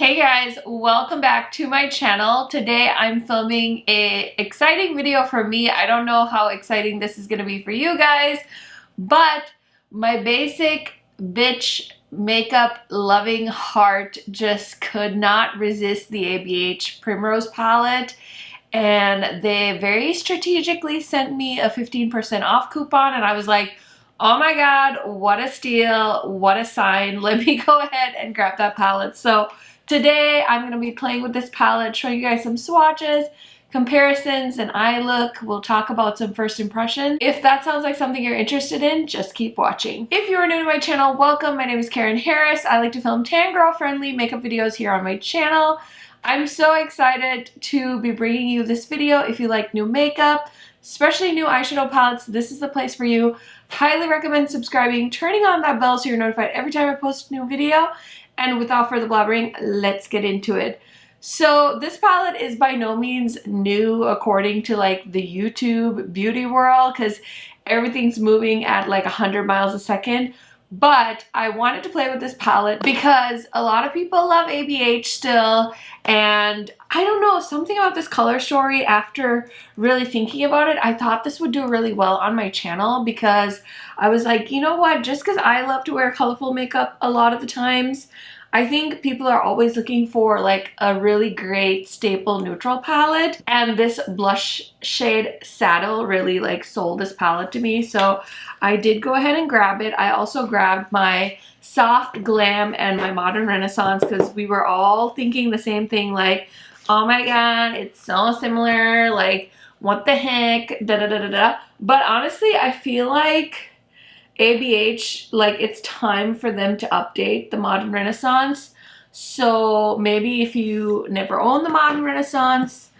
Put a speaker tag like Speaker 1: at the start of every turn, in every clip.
Speaker 1: Hey guys, welcome back to my channel. Today I'm filming a exciting video for me. I don't know how exciting this is gonna be for you guys, but my basic bitch makeup loving heart just could not resist the ABH Primrose palette, and they very strategically sent me a 15% off coupon, and I was like, oh my god, what a steal, what a sign. Let me go ahead and grab that palette. So today I'm going to be playing with this palette, showing you guys some swatches, comparisons, and eye look. We'll talk about some first impressions. If that sounds like something you're interested in, just keep watching. If you are new to my channel, welcome. My name is Karen Harris. I like to film tan girl friendly makeup videos here on my channel. I'm so excited to be bringing you this video. If you like new makeup, especially new eyeshadow palettes, this is the place for you. Highly recommend subscribing, turning on that bell so you're notified every time I post a new video. And without further blabbering, let's get into it. So this palette is by no means new according to like the YouTube beauty world, because everything's moving at like 100 miles a second. But I wanted to play with this palette because a lot of people love ABH still, and I don't know, something about this color story, after really thinking about it, I thought this would do really well on my channel, because I was like, you know what, just because I love to wear colorful makeup a lot of the times, I think people are always looking for like a really great staple neutral palette, and this blush shade Saddle really like sold this palette to me, so I did go ahead and grab it. I also grabbed my Soft Glam and my Modern Renaissance because we were all thinking the same thing, like, oh my god, it's so similar, like, what the heck, da da da da da. But honestly, I feel like ABH, like, it's time for them to update the Modern Renaissance. So maybe if you never owned the Modern Renaissance,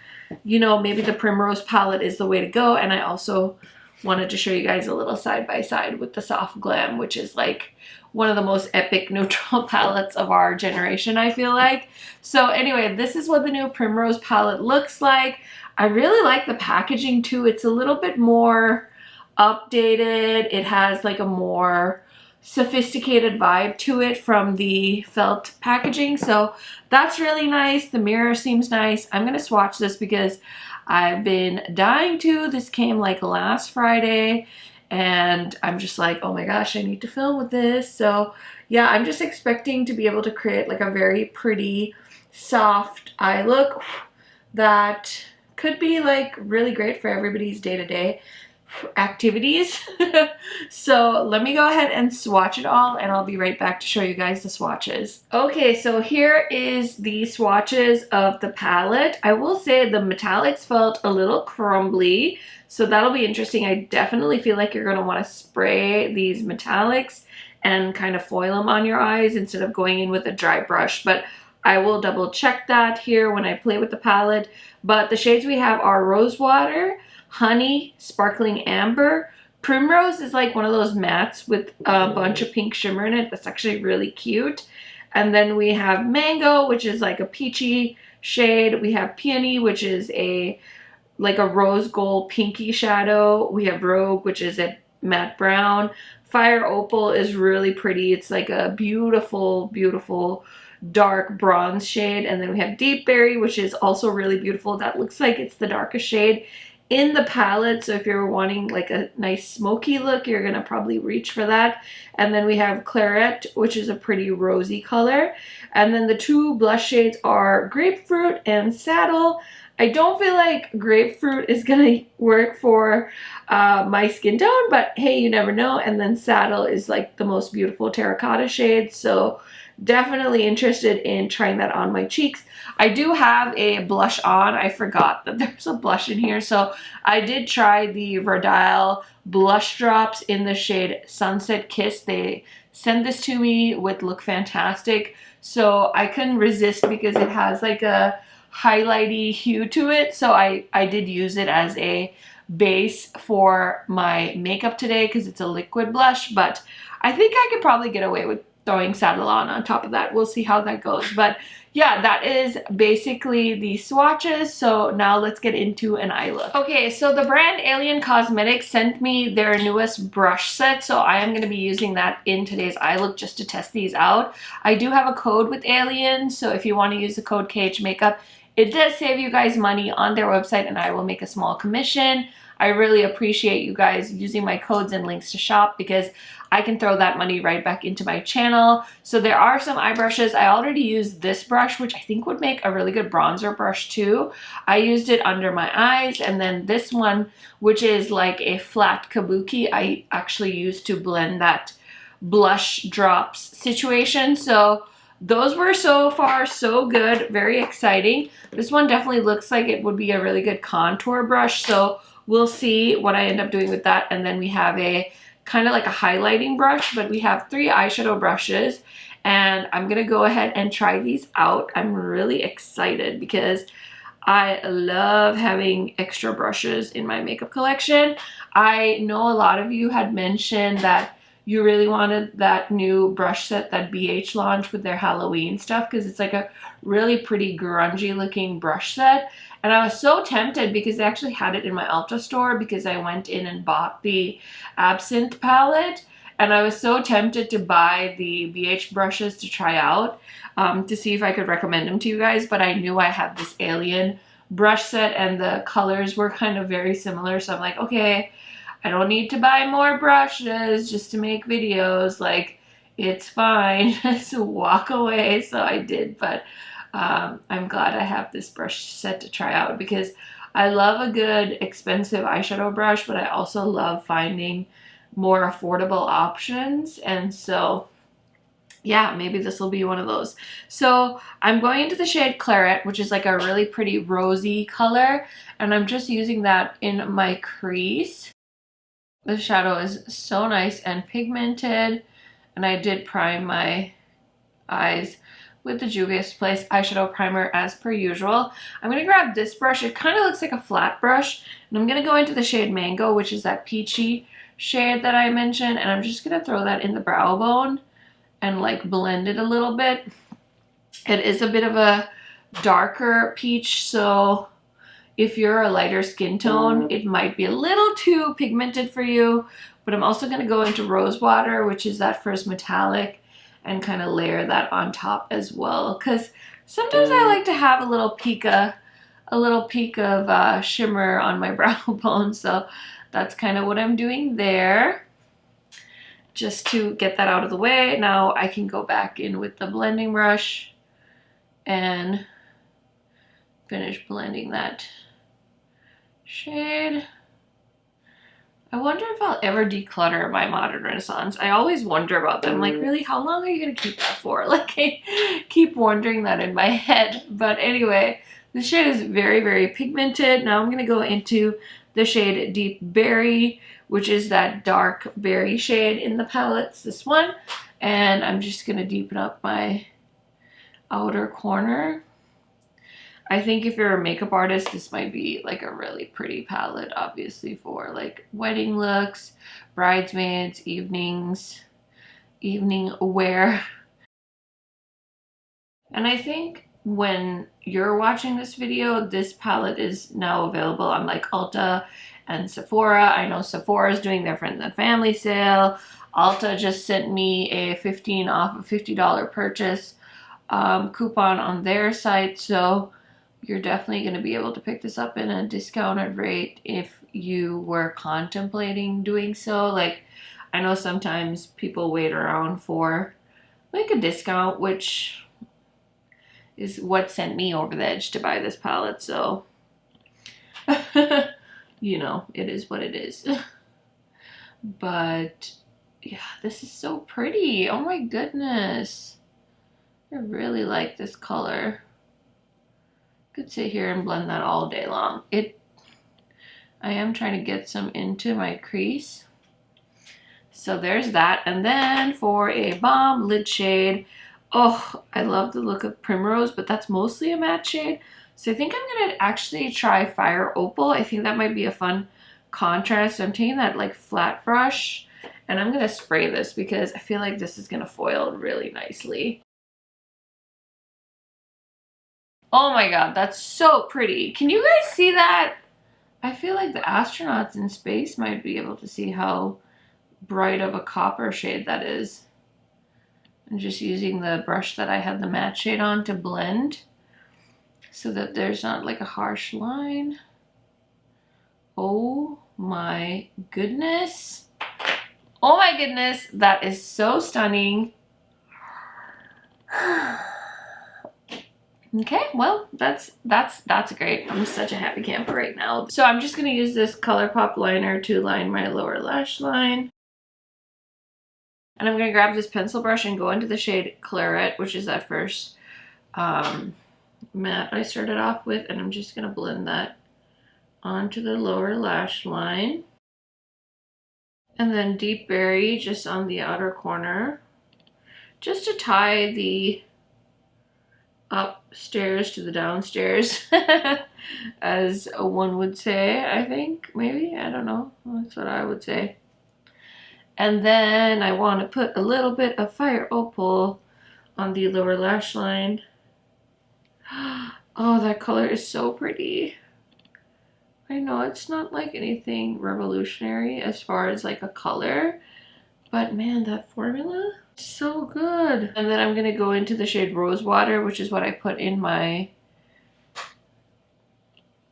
Speaker 1: you know, maybe the Primrose palette is the way to go. And I also wanted to show you guys a little side by side with the Soft Glam, which is like one of the most epic neutral palettes of our generation, I feel like. So anyway, this is what the new Primrose palette looks like. I really like the packaging too. It's a little bit more updated. It has like a more sophisticated vibe to it from the felt packaging, so that's really nice. The mirror seems nice. I'm gonna swatch this because I've been dying to. This came like last Friday and I'm just like, oh my gosh, I need to film with this. So yeah, I'm just expecting to be able to create like a very pretty soft eye look that could be like really great for everybody's day-to-day activities. So let me go ahead and swatch it all, and I'll be right back to show you guys the swatches. Okay, so here is the swatches of the palette. I will say the metallics felt a little crumbly, so that'll be interesting. I definitely feel like you're going to want to spray these metallics and kind of foil them on your eyes instead of going in with a dry brush, but I will double check that here when I play with the palette. But the shades we have are Rosewater, Honey, Sparkling Amber. Primrose is like one of those mattes with a bunch of pink shimmer in it. That's actually really cute. And then we have Mango, which is like a peachy shade. We have Peony, which is like a rose gold pinky shadow. We have Rogue, which is a matte brown. Fire Opal is really pretty. It's like a beautiful, beautiful dark bronze shade. And then we have Deep Berry, which is also really beautiful. That looks like it's the darkest shade in the palette, so if you're wanting like a nice smoky look, you're gonna probably reach for that. And then we have Claret, which is a pretty rosy color. And then the two blush shades are Grapefruit and Saddle. I don't feel like Grapefruit is gonna work for my skin tone, but hey, you never know. And then Saddle is like the most beautiful terracotta shade, so definitely interested in trying that on my cheeks. I do have a blush on. I forgot that there's a blush in here, so I did try the Verdile blush drops in the shade Sunset Kiss. They sent this to me with Look Fantastic, so I couldn't resist because it has like a highlighty hue to it, so I did use it as a base for my makeup today because it's a liquid blush. But I think I could probably get away with throwing Saddlon on top of that. We'll see how that goes. But yeah, that is basically the swatches. So now let's get into an eye look. Okay, so the brand Alien Cosmetics sent me their newest brush set. So I am going to be using that in today's eye look just to test these out. I do have a code with Alien. So if you want to use the code KHMAKEUP, it does save you guys money on their website and I will make a small commission. I really appreciate you guys using my codes and links to shop because I can throw that money right back into my channel. So there are some eye brushes. I already used this brush, which I think would make a really good bronzer brush too. I used it under my eyes, and then this one, which is like a flat kabuki, I actually used to blend that blush drops situation. So those were so far so good, very exciting. This one definitely looks like it would be a really good contour brush. So we'll see what I end up doing with that. And then we have a kind of like a highlighting brush, but we have 3 eyeshadow brushes and I'm gonna go ahead and try these out. I'm really excited because I love having extra brushes in my makeup collection. I know a lot of you had mentioned that you really wanted that new brush set that BH launched with their Halloween stuff because it's like a really pretty grungy looking brush set. And I was so tempted because they actually had it in my Ulta store because I went in and bought the Absinthe palette. And I was so tempted to buy the BH brushes to try out to see if I could recommend them to you guys. But I knew I had this Alien brush set and the colors were kind of very similar. So I'm like, okay, I don't need to buy more brushes just to make videos. Like, it's fine. Just walk away. So I did, but I'm glad I have this brush set to try out because I love a good expensive eyeshadow brush, but I also love finding more affordable options. And so yeah, maybe this will be one of those. So I'm going into the shade Claret, which is like a really pretty rosy color, and I'm just using that in my crease. The shadow is so nice and pigmented, and I did prime my eyes with the Juvia's Place eyeshadow primer as per usual. I'm going to grab this brush. It kind of looks like a flat brush, and I'm going to go into the shade Mango, which is that peachy shade that I mentioned, and I'm just going to throw that in the brow bone and like blend it a little bit. It is a bit of a darker peach, so if you're a lighter skin tone, it might be a little too pigmented for you. But I'm also going to go into Rose Water, which is that first metallic, and kind of layer that on top as well. Because sometimes I like to have a little peak of shimmer on my brow bone. So that's kind of what I'm doing there, just to get that out of the way. Now I can go back in with the blending brush and finish blending that shade. I wonder if I'll ever declutter my Modern Renaissance. I always wonder about them. Like, really, how long are you going to keep that for? Like, I keep wondering that in my head. But anyway, the shade is very, very pigmented. Now I'm going to go into the shade Deep Berry, which is that dark berry shade in the palettes, this one. And I'm just going to deepen up my outer corner. I think if you're a makeup artist, this might be like a really pretty palette, obviously, for like wedding looks, bridesmaids, evenings, evening wear. And I think when you're watching this video, this palette is now available on like Ulta and Sephora. I know Sephora is doing their friends and family sale. Ulta just sent me a 15 off a $50 purchase coupon on their site. So you're definitely going to be able to pick this up in a discounted rate if you were contemplating doing so. Like, I know sometimes people wait around for like a discount, which is what sent me over the edge to buy this palette. So, you know, it is what it is. But yeah, this is so pretty. Oh my goodness. I really like this color. Could sit here and blend that all day long. I am trying to get some into my crease. So there's that. And then for a balm lid shade, oh, I love the look of Primrose, but that's mostly a matte shade. So I think I'm gonna actually try Fire Opal. I think that might be a fun contrast. So I'm taking that like flat brush And I'm gonna spray this because I feel like this is gonna foil really nicely. Oh my god, that's so pretty. Can you guys see that? I feel like the astronauts in space might be able to see how bright of a copper shade that is. I'm just using the brush that I had the matte shade on to blend so that there's not like a harsh line. Oh my goodness. Oh my goodness, that is so stunning. Okay, well, that's great. I'm such a happy camper right now. So I'm just gonna use this ColourPop liner to line my lower lash line. And I'm gonna grab this pencil brush and go into the shade Claret, which is that first matte I started off with, and I'm just gonna blend that onto the lower lash line. And then Deep Berry just on the outer corner, just to tie the upstairs to the downstairs, as one would say, I think, maybe, I don't know, that's what I would say. And then I want to put a little bit of Fire Opal on the lower lash line. Oh, that color is so pretty. I know it's not like anything revolutionary as far as like a color, but man, that formula, so good. And then I'm gonna go into the shade Rose Water, which is what I put in my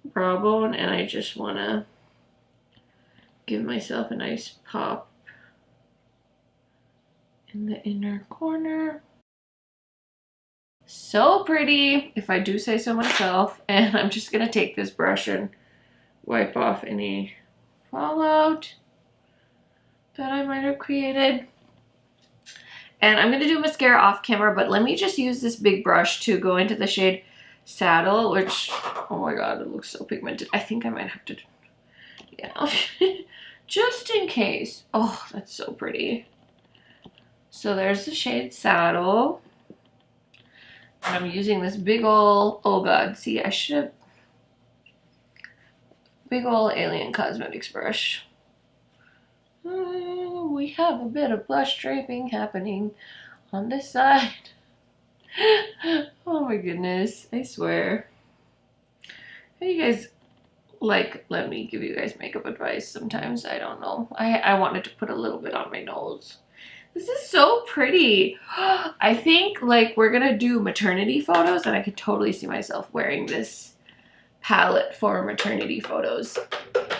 Speaker 1: brow bone, and I just wanna give myself a nice pop in the inner corner. So pretty, if I do say so myself. And I'm just gonna take this brush and wipe off any fallout that I might have created. And I'm gonna do mascara off camera, but let me just use this big brush to go into the shade Saddle, which, oh my god, it looks so pigmented. I think I might have to, yeah, just in case. Oh, that's so pretty. So there's the shade Saddle. And I'm using this big ol', oh god, see, I should have, big ol' Alien Cosmetics brush. We have a bit of blush draping happening on this side. Oh my goodness, I swear. How you guys like, let me give you guys makeup advice sometimes? I don't know. I wanted to put a little bit on my nose. This is so pretty. I think like we're gonna do maternity photos, and I could totally see myself wearing this palette for maternity photos.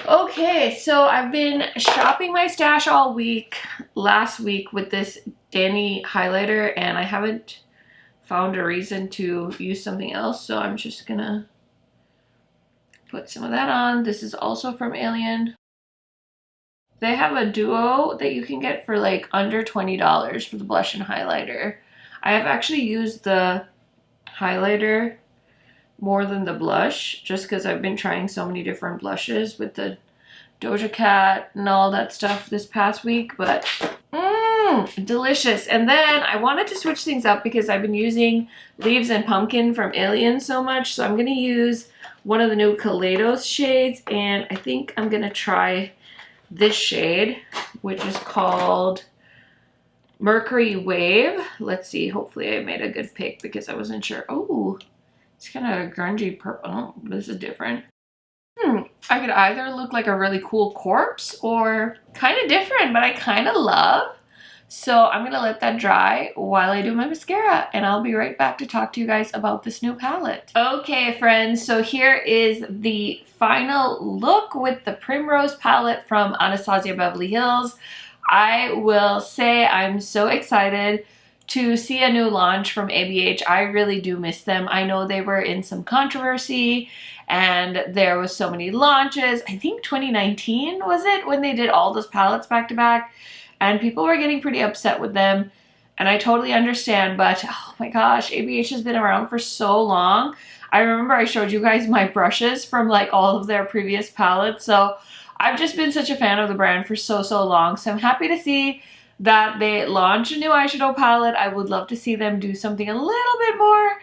Speaker 1: Okay, so I've been shopping my stash all week, last week, with this Danny highlighter, and I haven't found a reason to use something else, so I'm just gonna put some of that on. This is also from Alien. They have a duo that you can get for like under $20 for the blush and highlighter. I have actually used the highlighter more than the blush, just because I've been trying so many different blushes with the Doja Cat and all that stuff this past week, but delicious. And then I wanted to switch things up because I've been using Leaves and Pumpkin from Alien so much, so I'm going to use one of the new Kaleidos shades, and I think I'm going to try this shade, which is called Mercury Wave. Let's see, hopefully I made a good pick because I wasn't sure. Oh, it's kind of a grungy purple. Oh, this is different. I could either look like a really cool corpse or kind of different, but I kind of love. So I'm gonna let that dry while I do my mascara, and I'll be right back to talk to you guys about this new palette. Okay friends, so here is the final look with the Primrose palette from Anastasia Beverly Hills. I will say I'm so excited to see a new launch from ABH. I really do miss them. I know they were in some controversy and there was so many launches. I think 2019 was it when they did all those palettes back to back, and people were getting pretty upset with them, and I totally understand, but oh my gosh, ABH has been around for so long. I remember I showed you guys my brushes from like all of their previous palettes, so I've just been such a fan of the brand for so long, so I'm happy to see that they launched a new eyeshadow palette. I would love to see them do something a little bit more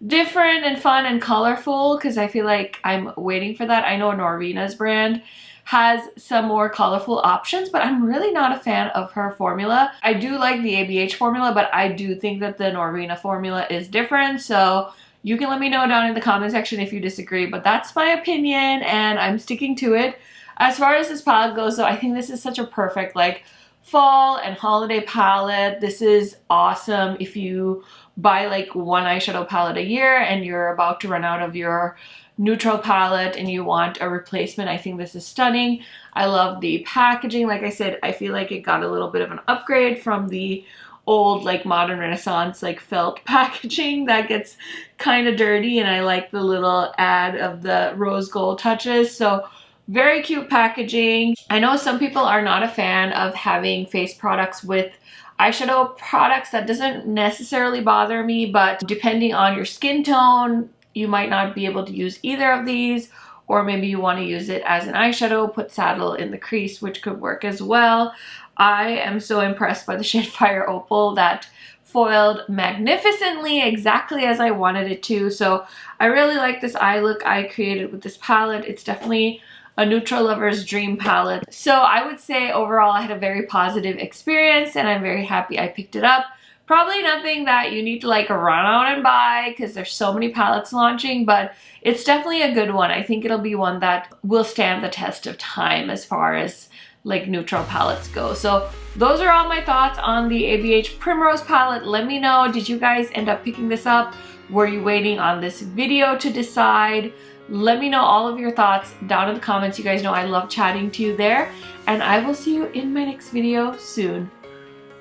Speaker 1: different and fun and colorful, because I feel like I'm waiting for that. I know Norvina's brand has some more colorful options, but I'm really not a fan of her formula. I do like the ABH formula, but I do think that the Norvina formula is different, so you can let me know down in the comment section if you disagree, but that's my opinion and I'm sticking to it. As far as this palette goes though, I think this is such a perfect like fall and holiday palette. This is awesome if you buy like one eyeshadow palette a year and you're about to run out of your neutral palette and you want a replacement. I think this is stunning. I love the packaging. Like I said, I feel like it got a little bit of an upgrade from the old like modern renaissance like felt packaging that gets kind of dirty, and I like the little ad of the rose gold touches. So very cute packaging. I know some people are not a fan of having face products with eyeshadow products. That doesn't necessarily bother me, but depending on your skin tone, you might not be able to use either of these, or maybe you want to use it as an eyeshadow, put saddle in the crease, which could work as well. I am so impressed by the shade Fire Opal. That foiled magnificently, exactly as I wanted it to. So I really like this eye look I created with this palette. It's definitely a neutral lover's dream palette. So I would say overall I had a very positive experience and I'm very happy I picked it up. Probably nothing that you need to like run out and buy because there's so many palettes launching, but it's definitely a good one. I think it'll be one that will stand the test of time as far as like neutral palettes go. So those are all my thoughts on the ABH Primrose palette. Let me know, did you guys end up picking this up? Were you waiting on this video to decide? Let me know all of your thoughts down in the comments. You guys know I love chatting to you there, and I will see you in my next video soon.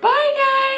Speaker 1: Bye guys!